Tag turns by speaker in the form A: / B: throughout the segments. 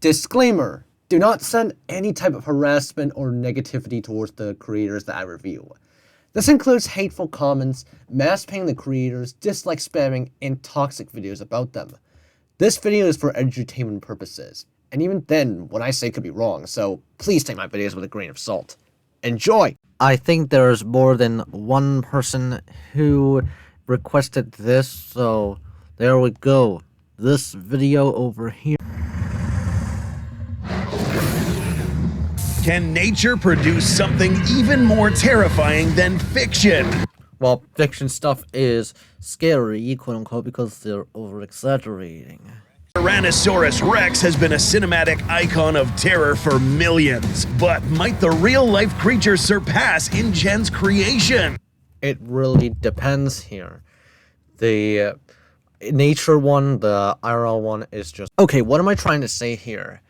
A: Disclaimer: do not send any type of harassment or negativity towards the creators that I review. This includes hateful comments, mass paying the creators, dislike spamming, and toxic videos about them. This video is for edutainment purposes, and even then, what I say could be wrong, so please take my videos with a grain of salt. Enjoy! I think there's more than one person who requested this, so there we go. This video over here.
B: Can nature produce something even more terrifying than fiction?
A: Well, fiction stuff is scary, quote unquote, because they're over-exaggerating.
B: Tyrannosaurus Rex has been a cinematic icon of terror for millions, but might the real-life creature surpass InGen's creation?
A: It really depends here. The nature one, the IRL one is just... Okay, what am I trying to say here?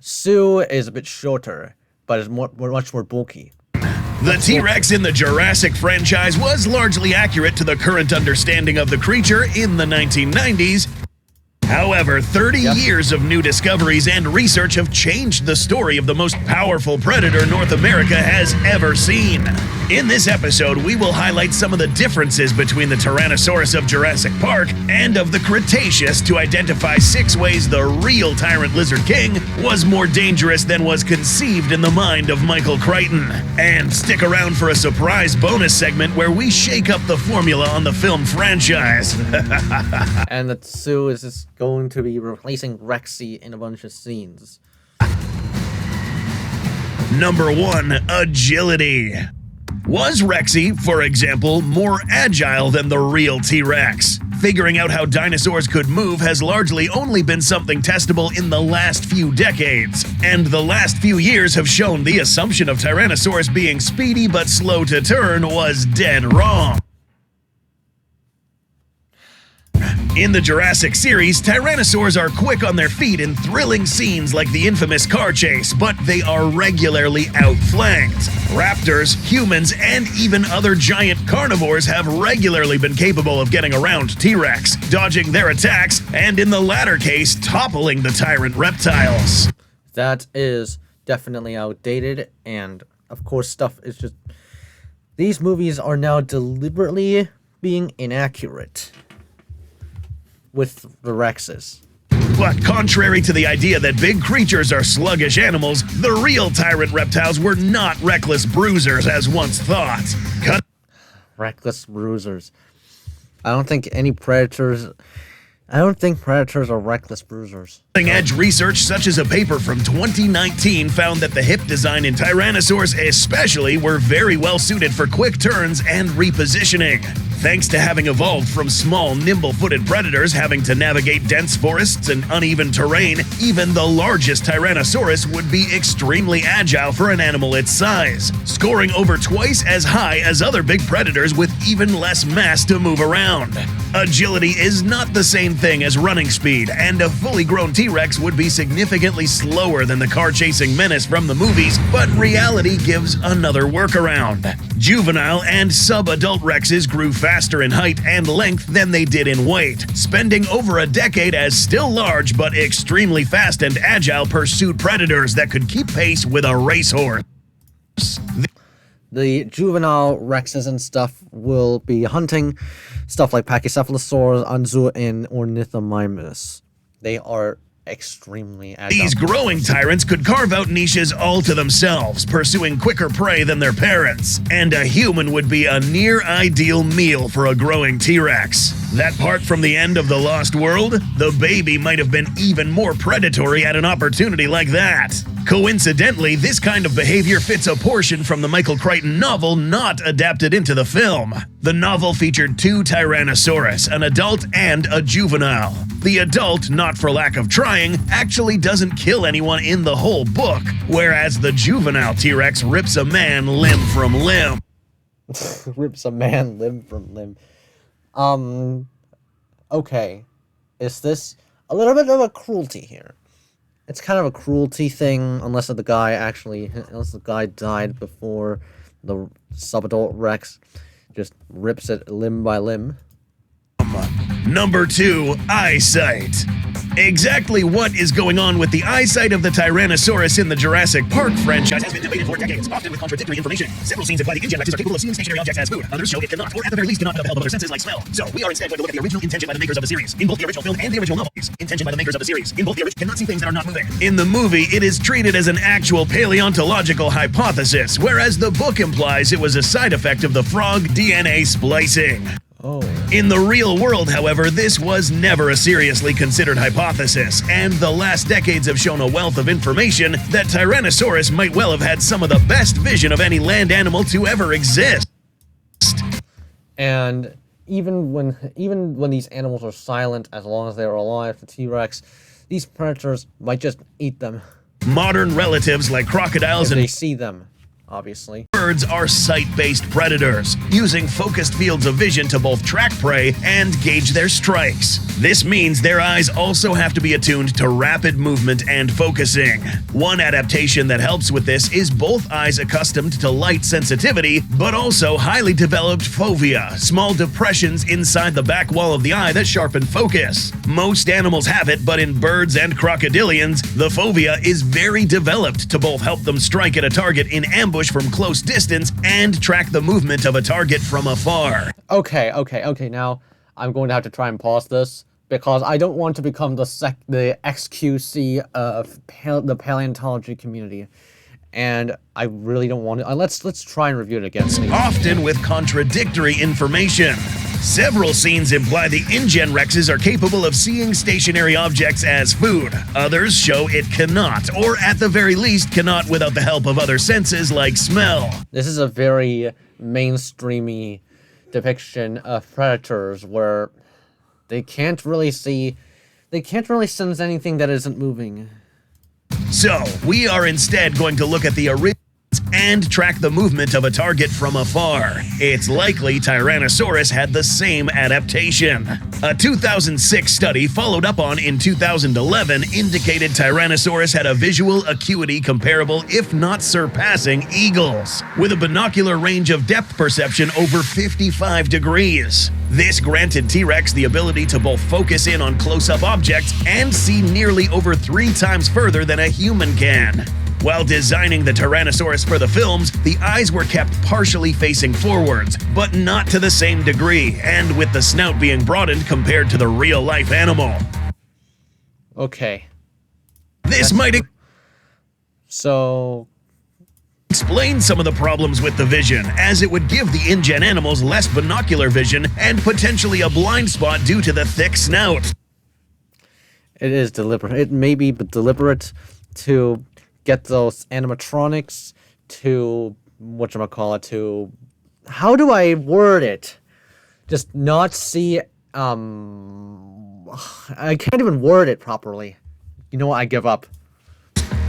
A: Sue is a bit shorter, but is much more bulky.
B: The T-Rex in the Jurassic franchise was largely accurate to the current understanding of the creature in the 1990s. However, 30 years of new discoveries and research have changed the story of the most powerful predator North America has ever seen. In this episode, we will highlight some of the differences between the Tyrannosaurus of Jurassic Park and of the Cretaceous to identify 6 ways the real Tyrant Lizard King was more dangerous than was conceived in the mind of Michael Crichton. And stick around for a surprise bonus segment where we shake up the formula on the film franchise.
A: And that Sue is just going to be replacing Rexy in a bunch of scenes.
B: Number 1, agility. Was Rexy, for example, more agile than the real T-Rex? Figuring out how dinosaurs could move has largely only been something testable in the last few decades, and the last few years have shown the assumption of Tyrannosaurus being speedy but slow to turn was dead wrong. In the Jurassic series, Tyrannosaurs are quick on their feet in thrilling scenes like the infamous car chase, but they are regularly outflanked. Raptors, humans, and even other giant carnivores have regularly been capable of getting around T-Rex, dodging their attacks, and in the latter case, toppling the tyrant reptiles.
A: That is definitely outdated, and of course stuff is just... These movies are now deliberately being inaccurate with the Rexes.
B: But contrary to the idea that big creatures are sluggish animals, the real tyrant reptiles were not reckless bruisers as once thought.
A: Reckless bruisers. I don't think predators are reckless bruisers.
B: Cutting-edge research such as a paper from 2019 found that the hip design in Tyrannosaurs especially were very well suited for quick turns and repositioning. Thanks to having evolved from small, nimble-footed predators having to navigate dense forests and uneven terrain, even the largest Tyrannosaurus would be extremely agile for an animal its size, scoring over twice as high as other big predators with even less mass to move around. Agility is not the same thing as running speed, and a fully grown T-Rex would be significantly slower than the car-chasing menace from the movies, but reality gives another workaround. Juvenile and sub-adult Rexes grew faster in height and length than they did in weight, spending over a decade as still large but extremely fast and agile pursuit predators that could keep pace with a racehorse.
A: The juvenile Rexes and stuff will be hunting stuff like Pachycephalosaurus, Anzu, and Ornithomimus. They are extremely agile.
B: These growing tyrants could carve out niches all to themselves, pursuing quicker prey than their parents, and a human would be a near-ideal meal for a growing T-Rex. That part from the end of The Lost World? The baby might have been even more predatory at an opportunity like that. Coincidentally, this kind of behavior fits a portion from the Michael Crichton novel not adapted into the film. The novel featured 2 Tyrannosaurus, an adult and a juvenile. The adult, not for lack of trying, actually doesn't kill anyone in the whole book, whereas the juvenile T-Rex rips a man limb from limb.
A: Rips a man limb from limb. Okay. Is this a little bit of a cruelty here? It's kind of a cruelty thing, unless the guy died before the subadult Rex just rips it limb by limb.
B: Number 2, eyesight. Exactly what is going on with the eyesight of the Tyrannosaurus in the Jurassic Park franchise has been debated for decades, often with contradictory information. Several scenes imply the InGen Rexes are capable of seeing stationary objects as food. Others show it cannot, or at the very least cannot with the help of other senses like smell. So we are instead going to look at the original intention by the makers of the series. In both the original film and the original novel, intention by the makers of the series. In both the original cannot see things that are not moving. In the movie, it is treated as an actual paleontological hypothesis, whereas the book implies it was a side effect of the frog DNA splicing.
A: Oh.
B: In the real world, however, this was never a seriously considered hypothesis, and the last decades have shown a wealth of information that Tyrannosaurus might well have had some of the best vision of any land animal to ever exist.
A: And even when these animals are silent, as long as they are alive, the T-Rex, these predators might just eat them.
B: Modern relatives like crocodiles
A: If
B: and
A: they see them, obviously.
B: birds are sight-based predators, using focused fields of vision to both track prey and gauge their strikes. This means their eyes also have to be attuned to rapid movement and focusing. One adaptation that helps with this is both eyes accustomed to light sensitivity, but also highly developed fovea, small depressions inside the back wall of the eye that sharpen focus. Most animals have it, but in birds and crocodilians, the fovea is very developed to both help them strike at a target in ambush from close distance and track the movement of a target from afar.
A: Okay, now I'm going to have to try and pause this because I don't want to become the XQC of the paleontology community. And I really don't want to. Let's try and review it again.
B: Often with contradictory information. Several scenes imply the InGen Rexes are capable of seeing stationary objects as food. Others show it cannot, or at the very least cannot without the help of other senses like smell.
A: This is a very mainstreamy depiction of predators where they can't really sense anything that isn't moving.
B: So, we are instead going to look at the original and track the movement of a target from afar. It's likely Tyrannosaurus had the same adaptation. A 2006 study followed up on in 2011 indicated Tyrannosaurus had a visual acuity comparable, if not surpassing, eagles, with a binocular range of depth perception over 55 degrees. This granted T-Rex the ability to both focus in on close-up objects and see nearly over 3 times further than a human can. While designing the Tyrannosaurus for the films, the eyes were kept partially facing forwards, but not to the same degree, and with the snout being broadened compared to the real-life animal.
A: Okay.
B: This might
A: explain
B: some of the problems with the vision, as it would give the InGen animals less binocular vision and potentially a blind spot due to the thick snout.
A: It is deliberate. It may be deliberate to get those animatronics to how do I word it? Just not see. I can't even word it properly. You know what? I give up.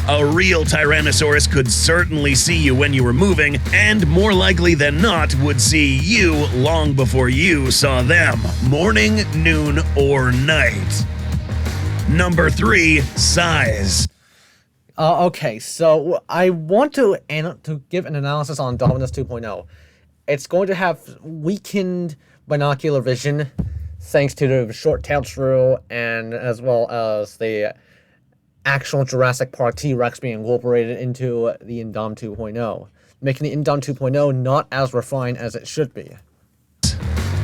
B: A real Tyrannosaurus could certainly see you when you were moving, and more likely than not would see you long before you saw them, morning, noon, or night. Number 3, size.
A: Okay, so I want to give an analysis on Dominus 2.0. It's going to have weakened binocular vision thanks to the short-tailed shrew and as well as the actual Jurassic Park T-Rex being incorporated into the Indom 2.0, making the Indom 2.0 not as refined as it should be.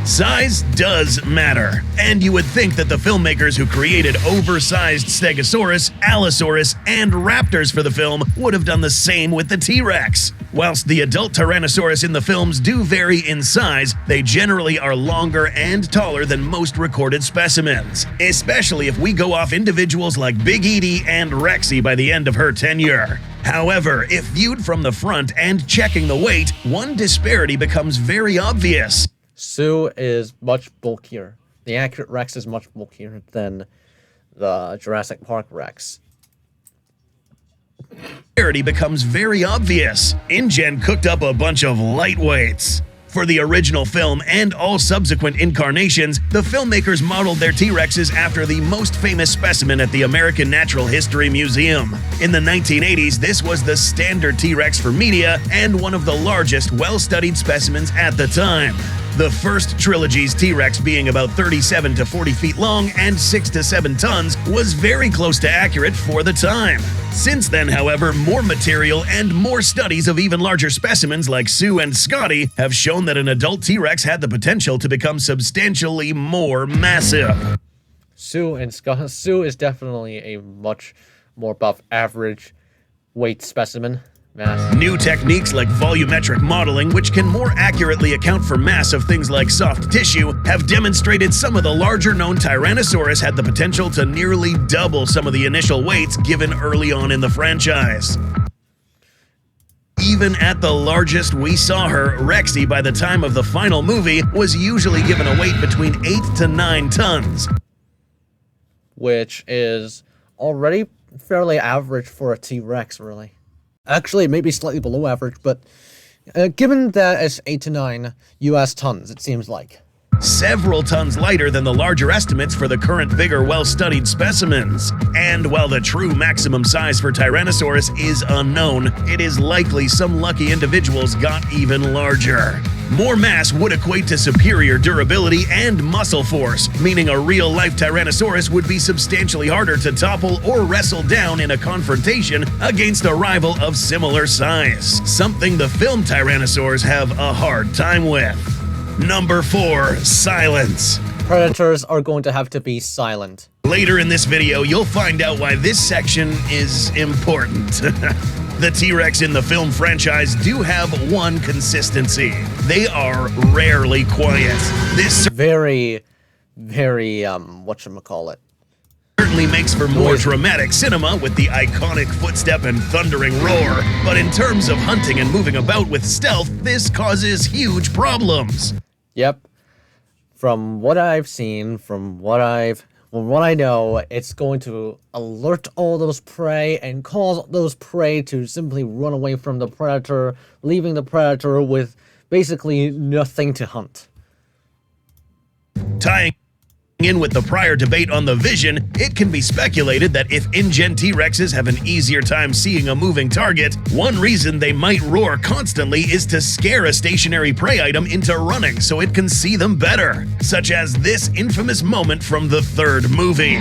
B: Size does matter, and you would think that the filmmakers who created oversized Stegosaurus, Allosaurus, and Raptors for the film would have done the same with the T-Rex. Whilst the adult Tyrannosaurus in the films do vary in size, they generally are longer and taller than most recorded specimens, especially if we go off individuals like Big Edie and Rexy by the end of her tenure. However, if viewed from the front and checking the weight, one disparity becomes very obvious.
A: Sue is much bulkier. The accurate Rex is much bulkier than the Jurassic Park Rex.
B: Disparity becomes very obvious. InGen cooked up a bunch of lightweights. For the original film and all subsequent incarnations, the filmmakers modeled their T-Rexes after the most famous specimen at the American Natural History Museum. In the 1980s, this was the standard T-Rex for media and one of the largest, well-studied specimens at the time. The first trilogy's T-Rex being about 37 to 40 feet long and 6 to 7 tons was very close to accurate for the time. Since then, however, more material and more studies of even larger specimens like Sue and Scotty have shown that an adult T-Rex had the potential to become substantially more massive.
A: Sue is definitely a much more above average weight specimen. Mass.
B: New techniques like volumetric modeling, which can more accurately account for mass of things like soft tissue, have demonstrated some of the larger known Tyrannosaurus had the potential to nearly double some of the initial weights given early on in the franchise. Even at the largest we saw her, Rexy, by the time of the final movie, was usually given a weight between 8 to 9 tons.
A: Which is already fairly average for a T-Rex, really. Actually, it may be slightly below average, but given that it's 8 to 9 US tons, it seems like.
B: Several tons lighter than the larger estimates for the current bigger, well-studied specimens. And while the true maximum size for Tyrannosaurus is unknown, it is likely some lucky individuals got even larger. More mass would equate to superior durability and muscle force, meaning a real-life Tyrannosaurus would be substantially harder to topple or wrestle down in a confrontation against a rival of similar size, something the film Tyrannosaurs have a hard time with. Number 4. Silence.
A: Predators are going to have to be silent.
B: Later in this video, you'll find out why this section is important. The T-Rex in the film franchise do have one consistency. They are rarely quiet. This
A: Very, whatchamacallit.
B: certainly makes for more dramatic cinema with the iconic footstep and thundering roar, but in terms of hunting and moving about with stealth, this causes problems.
A: Yep. From what I've seen, from what I know, it's going to alert all those prey and cause those prey to simply run away from the predator, leaving the predator with basically nothing to hunt.
B: Tying in with the prior debate on the vision, it can be speculated that if InGen T-Rexes have an easier time seeing a moving target, one reason they might roar constantly is to scare a stationary prey item into running so it can see them better, such as this infamous moment from the third movie.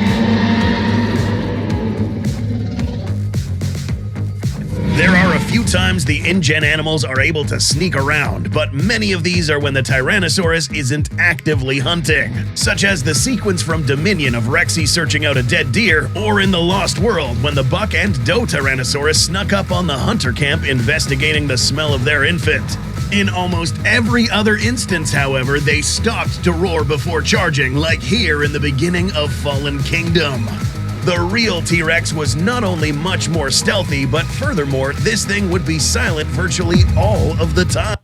B: There are a few times the InGen animals are able to sneak around, but many of these are when the Tyrannosaurus isn't actively hunting, such as the sequence from Dominion of Rexy searching out a dead deer, or in The Lost World when the buck and doe Tyrannosaurus snuck up on the hunter camp investigating the smell of their infant. In almost every other instance, however, they stopped to roar before charging, like here in the beginning of Fallen Kingdom. The real T-Rex was not only much more stealthy, but furthermore, this thing would be silent virtually all of the time.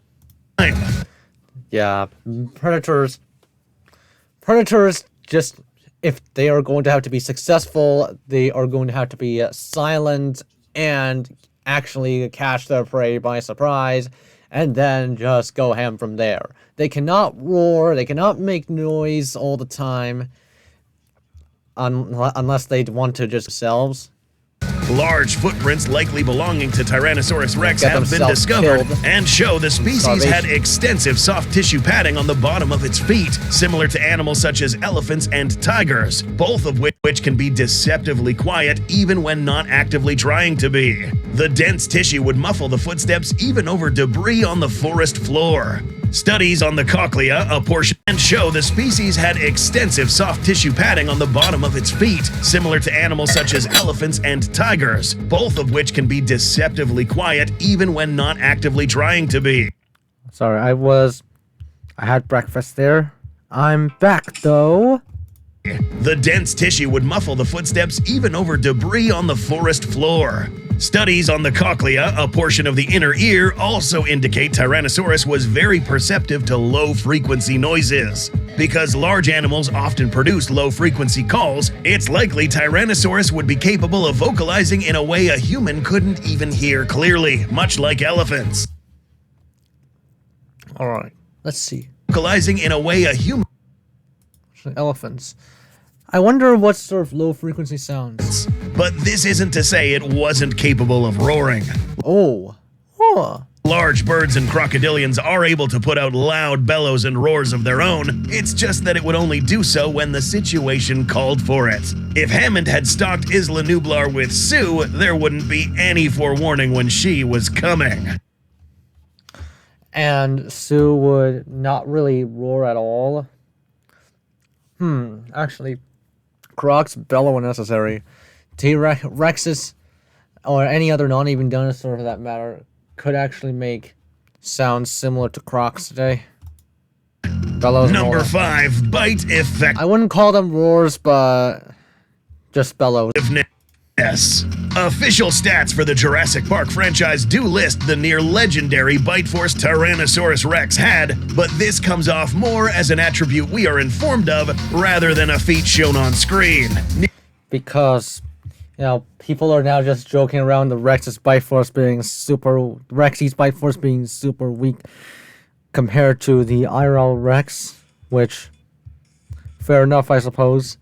A: Yeah, predators just, if they are going to have to be successful, they are going to have to be silent and actually catch their prey by surprise, and then just go ham from there. They cannot roar, they cannot make noise all the time, unless they want to just themselves.
B: Large footprints likely belonging to Tyrannosaurus Rex have been discovered and show the species had extensive soft tissue padding on the bottom of its feet, similar to animals such as elephants and tigers, both of which can be deceptively quiet even when not actively trying to be. The dense tissue would muffle the footsteps even over debris on the forest floor. Studies on the cochlea, a portion, and show the species had extensive soft tissue padding on the bottom of its feet, similar to animals such as elephants and tigers, both of which can be deceptively quiet even when not actively trying to be.
A: Sorry, I had breakfast there. I'm back though.
B: The dense tissue would muffle the footsteps even over debris on the forest floor. Studies on the cochlea, a portion of the inner ear, also indicate Tyrannosaurus was very perceptive to low-frequency noises. Because large animals often produce low-frequency calls, it's likely Tyrannosaurus would be capable of vocalizing in a way a human couldn't even hear clearly, much like elephants.
A: Alright, let's see.
B: Vocalizing in a way a human...
A: Elephants. I wonder what sort of low-frequency sounds.
B: But this isn't to say it wasn't capable of roaring.
A: Oh. Huh.
B: Large birds and crocodilians are able to put out loud bellows and roars of their own. It's just that it would only do so when the situation called for it. If Hammond had stalked Isla Nublar with Sue, there wouldn't be any forewarning when she was coming.
A: And Sue would not really roar at all. Actually, Crocs bellow when necessary. T-Rexes, or any other non-even dinosaur for that matter, could actually make sounds similar to Crocs today. Bellows.
B: Number 5, bite effect.
A: I wouldn't call them roars, but just bellows.
B: Yes. Official stats for the Jurassic Park franchise do list the near legendary bite force Tyrannosaurus Rex had, but this comes off more as an attribute we are informed of rather than a feat shown on screen.
A: Because, you know, people are now just joking around the Rex's bite force being Rexy's bite force being super weak compared to the IRL Rex, which, fair enough, I suppose.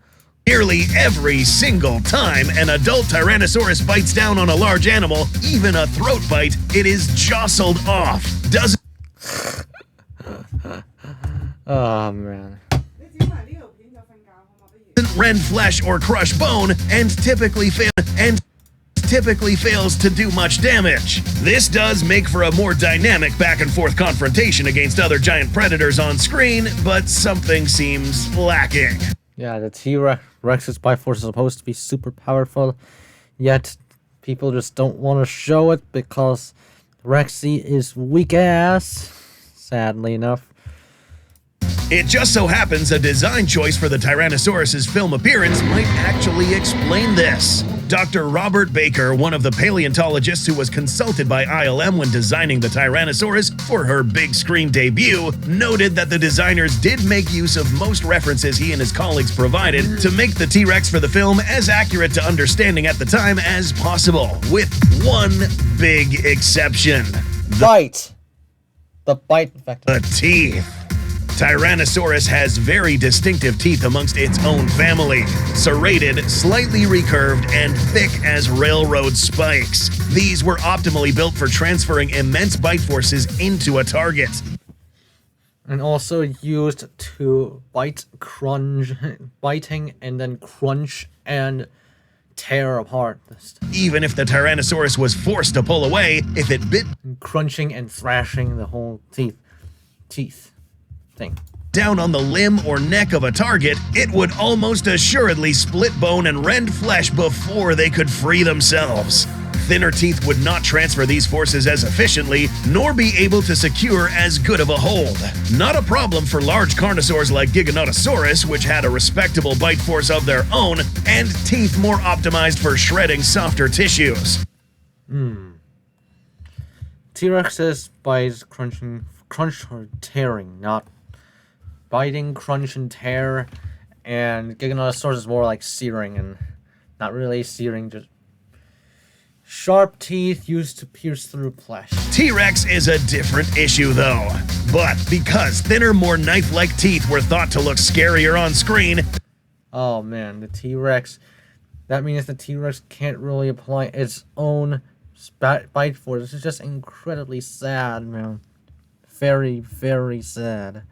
B: Nearly every single time an adult Tyrannosaurus bites down on a large animal, even a throat bite, it is jostled off. Doesn't
A: Oh, man.
B: rend flesh or crush bone, and typically fails to do much damage. This does make for a more dynamic back and forth confrontation against other giant predators on screen, but something seems lacking.
A: Yeah, the T-Rex's bite force is supposed to be super powerful, yet people just don't want to show it because Rexy is weak ass, sadly enough.
B: It just so happens a design choice for the Tyrannosaurus's film appearance might actually explain this. Dr. Robert Baker, one of the paleontologists who was consulted by ILM when designing the Tyrannosaurus for her big screen debut, noted that the designers did make use of most references he and his colleagues provided to make the T-Rex for the film as accurate to understanding at the time as possible, with one big exception.
A: Bite. The bite effect.
B: The teeth. Tyrannosaurus has very distinctive teeth amongst its own family, serrated, slightly recurved, and thick as railroad spikes. These were optimally built for transferring immense bite forces into a target.
A: And also used to biting and then crunch and tear apart.
B: Even if the Tyrannosaurus was forced to pull away, if it bit
A: crunching and thrashing the whole teeth thing
B: down on the limb or neck of a target, it would almost assuredly split bone and rend flesh before they could free themselves. Thinner teeth would not transfer these forces as efficiently, nor be able to secure as good of a hold. Not a problem for large carnosaurs like Giganotosaurus, which had a respectable bite force of their own, and teeth more optimized for shredding softer tissues.
A: T-Rex's bites crunch or tearing, not biting, crunch, and tear, and Giganotosaurus is more like searing, and not really searing, just sharp teeth used to pierce through flesh.
B: T-Rex is a different issue though, but because thinner, more knife-like teeth were thought to look scarier on screen.
A: Oh man, the T-Rex, that means the T-Rex can't really apply its own bite force. This is just incredibly sad, man. Very, very sad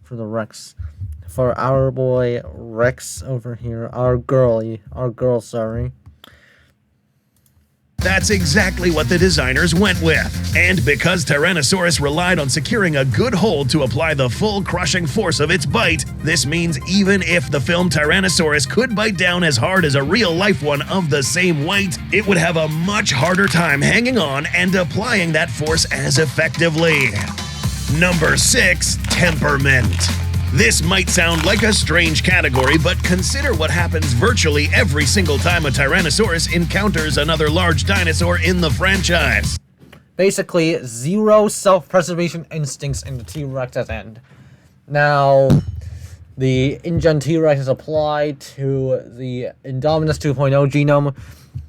A: for the Rex, for our boy Rex over here, our girl, sorry.
B: That's exactly what the designers went with. And because Tyrannosaurus relied on securing a good hold to apply the full crushing force of its bite, this means even if the film Tyrannosaurus could bite down as hard as a real-life one of the same weight, it would have a much harder time hanging on and applying that force as effectively. Number 6, Temperament. This might sound like a strange category, but consider what happens virtually every single time a Tyrannosaurus encounters another large dinosaur in the franchise.
A: Basically, zero self-preservation instincts in the T-Rex's end. Now, the InGen T-Rex is applied to the Indominus 2.0 genome,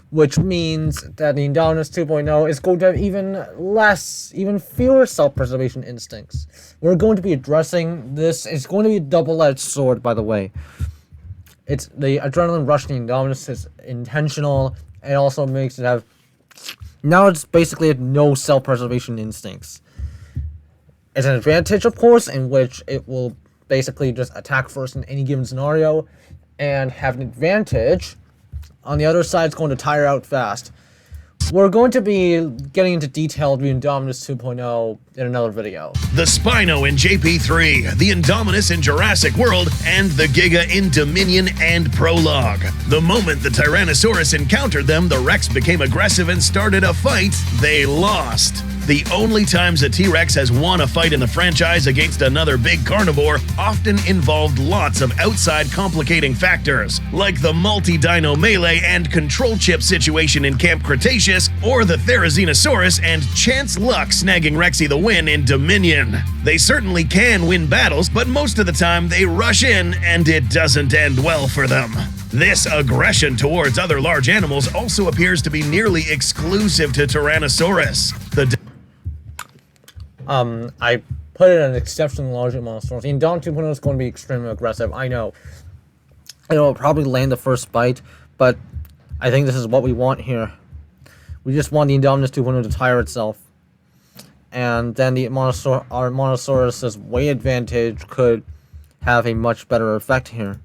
A: which means that the Indominus 2.0 is going to have even fewer self-preservation instincts. We're going to be addressing this. It's going to be a double-edged sword, by the way. It's the adrenaline rush in the Indominus is intentional. It also makes it have Now it's basically no self-preservation instincts. It's an advantage, of course, in which it will basically just attack first in any given scenario, and have an advantage. On the other side, it's going to tire out fast. We're going to be getting into detailed the Indominus 2.0 in another video.
B: The Spino in JP3, the Indominus in Jurassic World, and the Giga in Dominion and Prologue. The moment the Tyrannosaurus encountered them, the Rex became aggressive and started a fight. They lost. The only times a T-Rex has won a fight in the franchise against another big carnivore often involved lots of outside complicating factors, like the multi-dino melee and control chip situation in Camp Cretaceous, or the Therizinosaurus and chance luck snagging Rexy the win in Dominion. They certainly can win battles, but most of the time they rush in and it doesn't end well for them. This aggression towards other large animals also appears to be nearly exclusive to Tyrannosaurus.
A: I put it in an exceptionally large amount of stores. The Indominus 2.0 is going to be extremely aggressive, I know. It'll probably land the first bite, but I think this is what we want here. We just want the Indominus 2.0 to tire itself. And then our Monosaurus's weight advantage could have a much better effect here.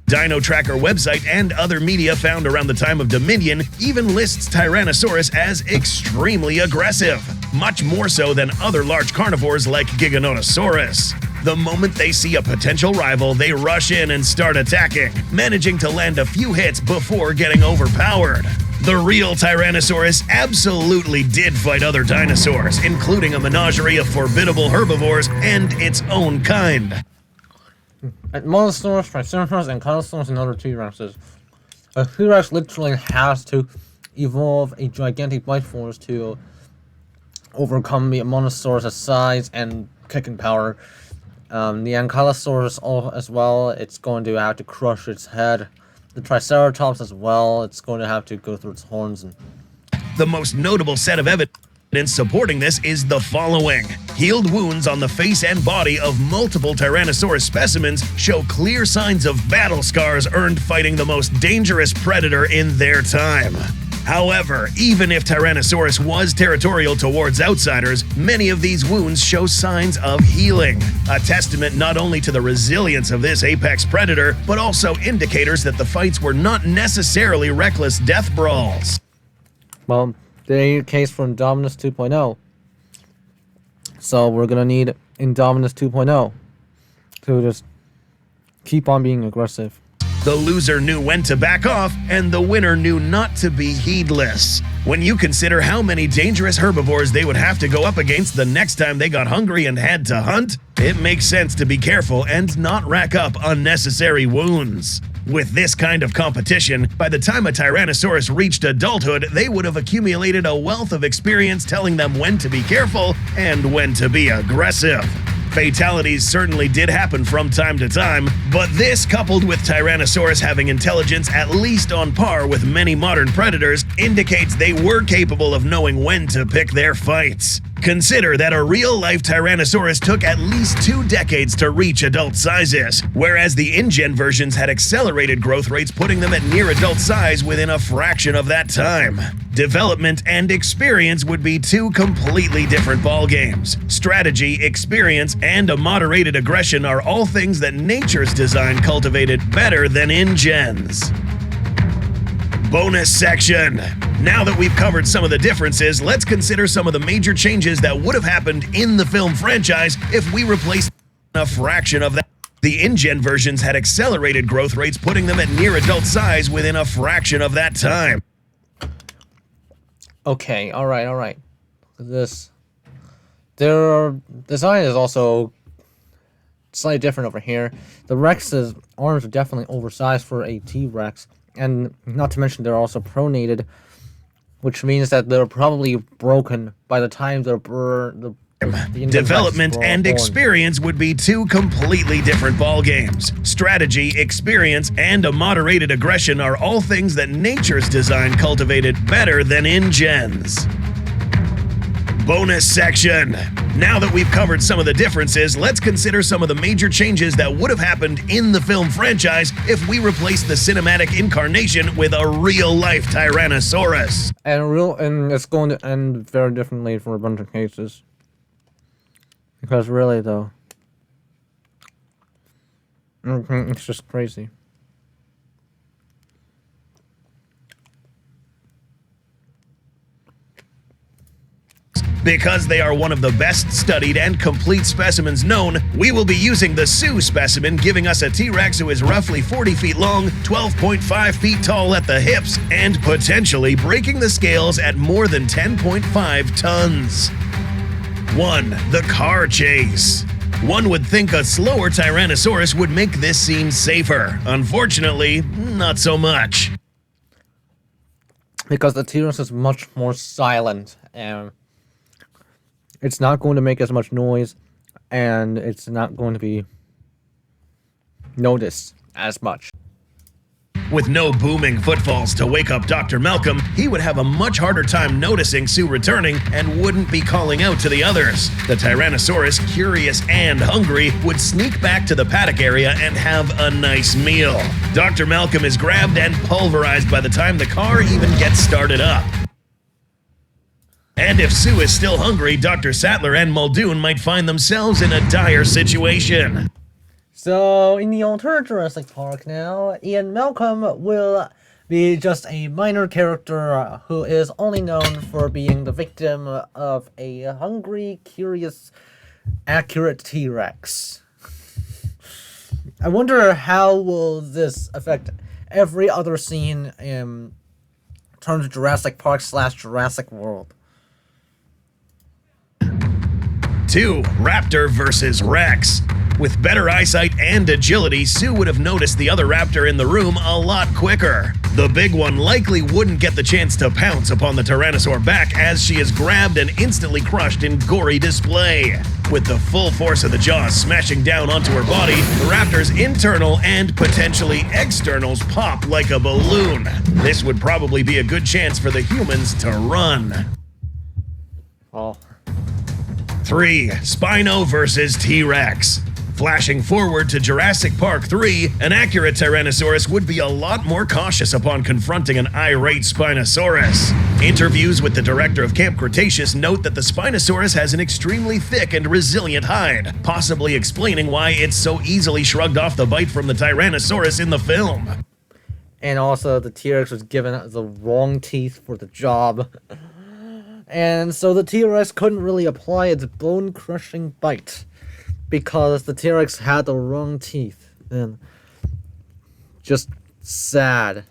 B: Dino Tracker website and other media found around the time of Dominion even lists Tyrannosaurus as extremely aggressive, much more so than other large carnivores like Giganotosaurus. The moment they see a potential rival, they rush in and start attacking, managing to land a few hits before getting overpowered. The real Tyrannosaurus absolutely did fight other dinosaurs, including a menagerie of formidable herbivores and its own kind.
A: Mosasaurus, Triceratops, and Carnosaurus and other T-Rexes. A T-Rex literally has to evolve a gigantic bite force to overcome the Monosaurus' size and kicking power. The Ankylosaurus as well, it's going to have to crush its head. The Triceratops as well, it's going to have to go through its horns.
B: The most notable set of evidence supporting this is the following. Healed wounds on the face and body of multiple Tyrannosaurus specimens show clear signs of battle scars earned fighting the most dangerous predator in their time. However, even if Tyrannosaurus was territorial towards outsiders, many of these wounds show signs of healing, a testament not only to the resilience of this apex predator, but also indicators that the fights were not necessarily reckless death brawls.
A: Well, the case for Indominus 2.0. So we're gonna need Indominus 2.0 to just keep on being aggressive.
B: The loser knew when to back off, and the winner knew not to be heedless. When you consider how many dangerous herbivores they would have to go up against the next time they got hungry and had to hunt, it makes sense to be careful and not rack up unnecessary wounds. With this kind of competition, by the time a Tyrannosaurus reached adulthood, they would have accumulated a wealth of experience telling them when to be careful and when to be aggressive. Fatalities certainly did happen from time to time, but this, coupled with Tyrannosaurus having intelligence at least on par with many modern predators, indicates they were capable of knowing when to pick their fights. Consider that a real-life Tyrannosaurus took at least 2 decades to reach adult sizes, whereas the InGen versions had accelerated growth rates, putting them at near adult size within a fraction of that time. Development and experience would be 2 completely different ballgames. Strategy, experience, and a moderated aggression are all things that nature's design cultivated better than InGen's. Bonus section. Now that we've covered some of the differences, let's consider some of the major changes that would have happened in the film franchise if we replaced a fraction of that. The InGen versions had accelerated growth rates, putting them at near adult size within a fraction of that time.
A: Okay, alright. Their design is also slightly different over here. The Rex's arms are definitely oversized for a T-Rex, and not to mention they're also pronated, which means that they're probably broken by the time the
B: Development and experience would be 2 completely different ballgames. Strategy, experience, and a moderated aggression are all things that nature's design cultivated better than InGen's. Bonus section. Now that we've covered some of the differences, let's consider some of the major changes that would have happened in the film franchise if we replaced the cinematic incarnation with a real-life Tyrannosaurus.
C: And it's going to end very differently for a bunch of cases. Because really, though, it's just crazy.
B: Because they are one of the best studied and complete specimens known, we will be using the Sioux specimen, giving us a T-Rex who is roughly 40 feet long, 12.5 feet tall at the hips, and potentially breaking the scales at more than 10.5 tons. 1. The car chase. One would think a slower Tyrannosaurus would make this seem safer. Unfortunately, not so much.
C: Because the T-Rex is much more silent, and it's not going to make as much noise, and it's not going to be noticed as much.
B: With no booming footfalls to wake up Dr. Malcolm, he would have a much harder time noticing Sue returning and wouldn't be calling out to the others. The Tyrannosaurus, curious and hungry, would sneak back to the paddock area and have a nice meal. Dr. Malcolm is grabbed and pulverized by the time the car even gets started up. And if Sue is still hungry, Dr. Sattler and Muldoon might find themselves in a dire situation.
C: So, in the alternate Jurassic Park now, Ian Malcolm will be just a minor character who is only known for being the victim of a hungry, curious, accurate T-Rex. I wonder how will this affect every other scene in terms of Jurassic Park / Jurassic World.
B: 2. Raptor versus Rex. With better eyesight and agility, Sue would have noticed the other raptor in the room a lot quicker. The big one likely wouldn't get the chance to pounce upon the Tyrannosaur back as she is grabbed and instantly crushed in gory display. With the full force of the jaws smashing down onto her body, the raptor's internal and potentially externals pop like a balloon. This would probably be a good chance for the humans to run.
C: Oh.
B: 3. Spino versus T-Rex. Flashing forward to Jurassic Park 3, an accurate Tyrannosaurus would be a lot more cautious upon confronting an irate Spinosaurus. Interviews with the director of Camp Cretaceous note that the Spinosaurus has an extremely thick and resilient hide, possibly explaining why it's so easily shrugged off the bite from the Tyrannosaurus in the film.
C: And also, the T-Rex was given the wrong teeth for the job. And so the T-Rex couldn't really apply its bone-crushing bite because the T-Rex had the wrong teeth. And just sad.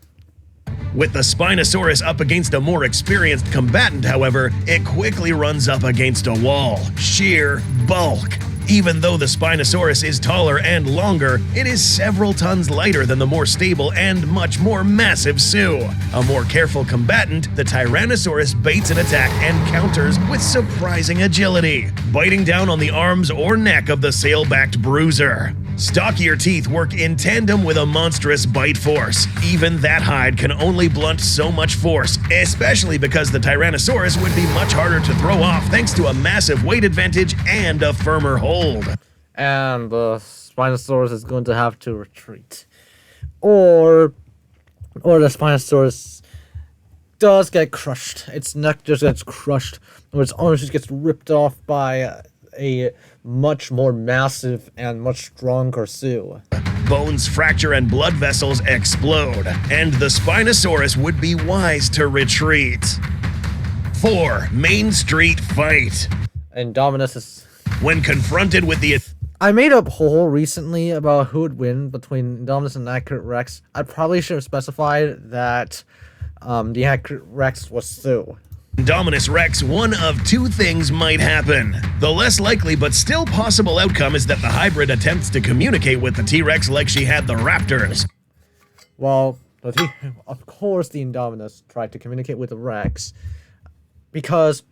B: With the Spinosaurus up against a more experienced combatant, however, it quickly runs up against a wall. Sheer bulk. Even though the Spinosaurus is taller and longer, it is several tons lighter than the more stable and much more massive Sue. A more careful combatant, the Tyrannosaurus baits an attack and counters with surprising agility, biting down on the arms or neck of the sail-backed bruiser. Stockier teeth work in tandem with a monstrous bite force. Even that hide can only blunt so much force, especially because the Tyrannosaurus would be much harder to throw off thanks to a massive weight advantage and a firmer hold.
C: And the Spinosaurus is going to have to retreat. Or the Spinosaurus does get crushed. Its neck just gets crushed, or its arms just gets ripped off by a much more massive and much stronger Sue.
B: Bones fracture and blood vessels explode, and the Spinosaurus would be wise to retreat. 4. Main Street Fight.
C: Indominus is...
B: When confronted with the...
C: I made a poll recently about who would win between Indominus and Accurate Rex. I probably should have specified that the Accurate Rex was Sue.
B: Indominus Rex, one of two things might happen. The less likely but still possible outcome is that the hybrid attempts to communicate with the T-Rex like she had the raptors.
C: Well, of course the Indominus tried to communicate with the Rex, because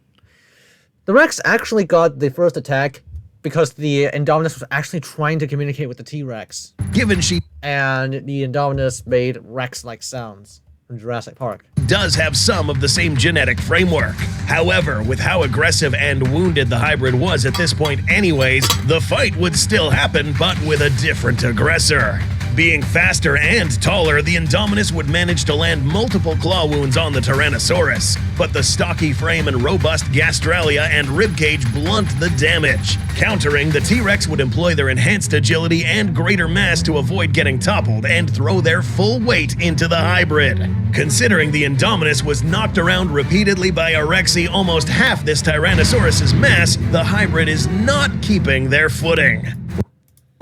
C: the Rex actually got the first attack because the Indominus was actually trying to communicate with the T-Rex.
B: Given she
C: And the Indominus made Rex-like sounds from Jurassic Park.
B: does have some of the same genetic framework. However, with how aggressive and wounded the hybrid was at this point anyways, the fight would still happen, but with a different aggressor. Being faster and taller, the Indominus would manage to land multiple claw wounds on the Tyrannosaurus, but the stocky frame and robust gastralia and ribcage blunt the damage. Countering, the T-Rex would employ their enhanced agility and greater mass to avoid getting toppled and throw their full weight into the hybrid. Considering the Indominus was knocked around repeatedly by a Rexy almost half this Tyrannosaurus's mass, the hybrid is not keeping their footing.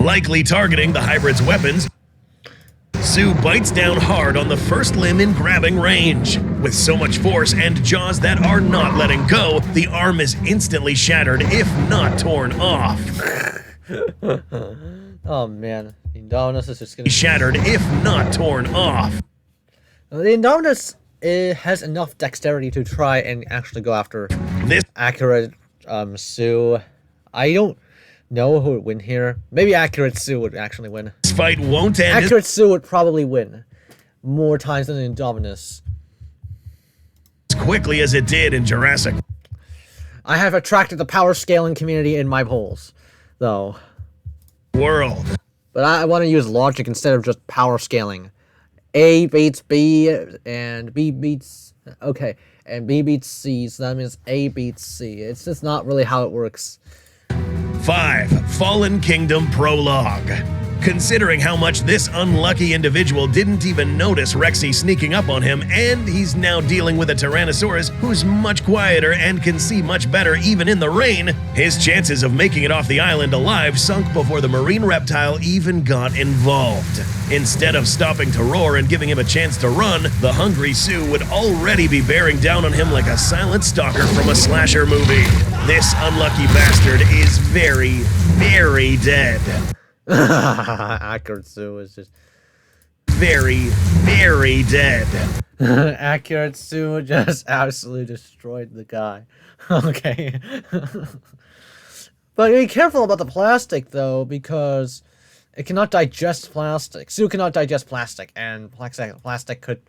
B: Likely targeting the hybrid's weapons, Sue bites down hard on the first limb in grabbing range. With so much force and jaws that are not letting go, the arm is instantly shattered, if not torn off.
C: Oh man, the Indominus is just gonna
B: Shattered, if not torn off.
C: The Indominus has enough dexterity to try and actually go after
B: This
C: accurate Sue. I don't know who would win here. Maybe accurate Sue would actually win.
B: fight won't end.
C: Accurate Sue would probably win more times than the Indominus.
B: As quickly as it did in Jurassic
C: I have attracted the power scaling community in my polls, though.
B: World.
C: But I want to use logic instead of just power scaling. A beats B, and B beats... Okay, and B beats C, so that means A beats C. It's just not really how it works.
B: 5. Fallen Kingdom Prologue. Considering how much this unlucky individual didn't even notice Rexy sneaking up on him, and he's now dealing with a Tyrannosaurus who's much quieter and can see much better even in the rain, his chances of making it off the island alive sunk before the marine reptile even got involved. Instead of stopping to roar and giving him a chance to run, the hungry Sue would already be bearing down on him like a silent stalker from a slasher movie. This unlucky bastard is very, very dead.
C: Accurate Sue is just
B: very, very dead.
C: Accurate Sue just absolutely destroyed the guy. Okay. But be careful about the plastic though, because it cannot digest plastic. Sue cannot digest plastic, and plastic could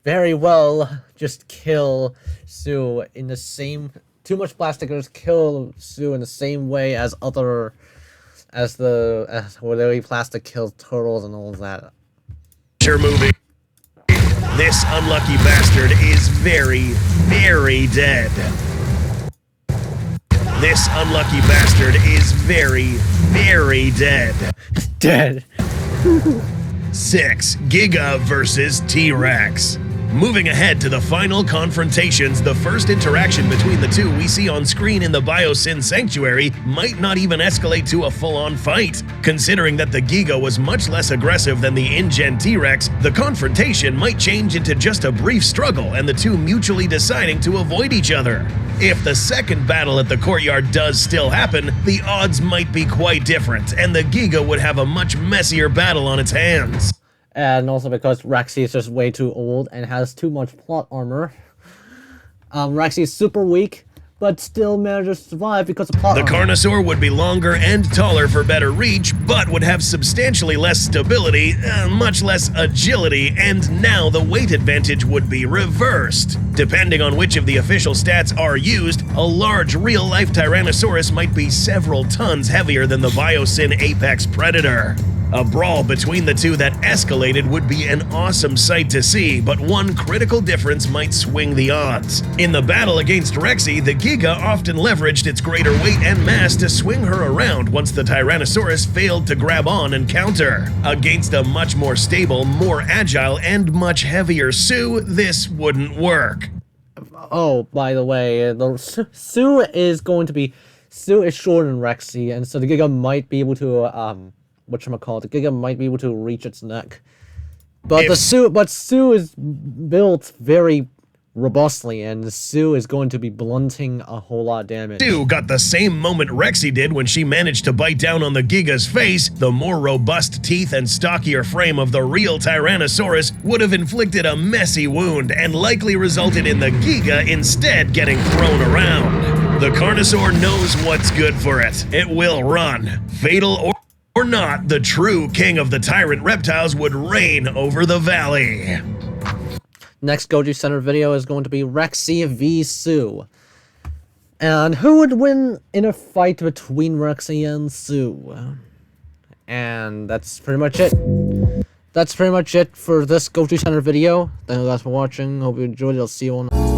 C: very well just kill Sue in the same... Too much plastic could just kill Sue in the same way as where plastic kills turtles and all of that.
B: Sure movie. This unlucky bastard is very, very dead. This unlucky bastard is very, very dead.
C: Dead.
B: 6. Giga versus T-Rex. Moving ahead to the final confrontations, the first interaction between the two we see on screen in the Biosyn Sanctuary might not even escalate to a full-on fight. Considering that the Giga was much less aggressive than the InGen T-Rex, the confrontation might change into just a brief struggle and the two mutually deciding to avoid each other. If the second battle at the courtyard does still happen, the odds might be quite different, and the Giga would have a much messier battle on its hands.
C: And also because Rexy is just way too old and has too much plot armor. Rexy is super weak, but still manages to survive because of plot
B: armor. The Carnosaur would be longer and taller for better reach, but would have substantially less stability, much less agility, and now the weight advantage would be reversed. Depending on which of the official stats are used, a large real-life Tyrannosaurus might be several tons heavier than the Biosyn Apex Predator. A brawl between the two that escalated would be an awesome sight to see, but one critical difference might swing the odds. In the battle against Rexy, the Giga often leveraged its greater weight and mass to swing her around once the Tyrannosaurus failed to grab on and counter. Against a much more stable, more agile, and much heavier Sue, this wouldn't work.
C: Oh, by the way, Sue is shorter than Rexy, and so the Giga might be able to, the Giga might be able to reach its neck. But Sue is built very robustly, and Sue is going to be blunting a whole lot of damage.
B: Sue got the same moment Rexy did when she managed to bite down on the Giga's face. The more robust teeth and stockier frame of the real Tyrannosaurus would have inflicted a messy wound and likely resulted in the Giga instead getting thrown around. The Carnosaur knows what's good for it. It will run. Fatal or not, the true king of the tyrant reptiles would reign over the valley.
C: Next Goji Center video is going to be Rexy v Sue. And who would win in a fight between Rexy and Sue? And that's pretty much it. That's pretty much it for this Goji Center video. Thank you guys for watching. Hope you enjoyed it. I'll see you on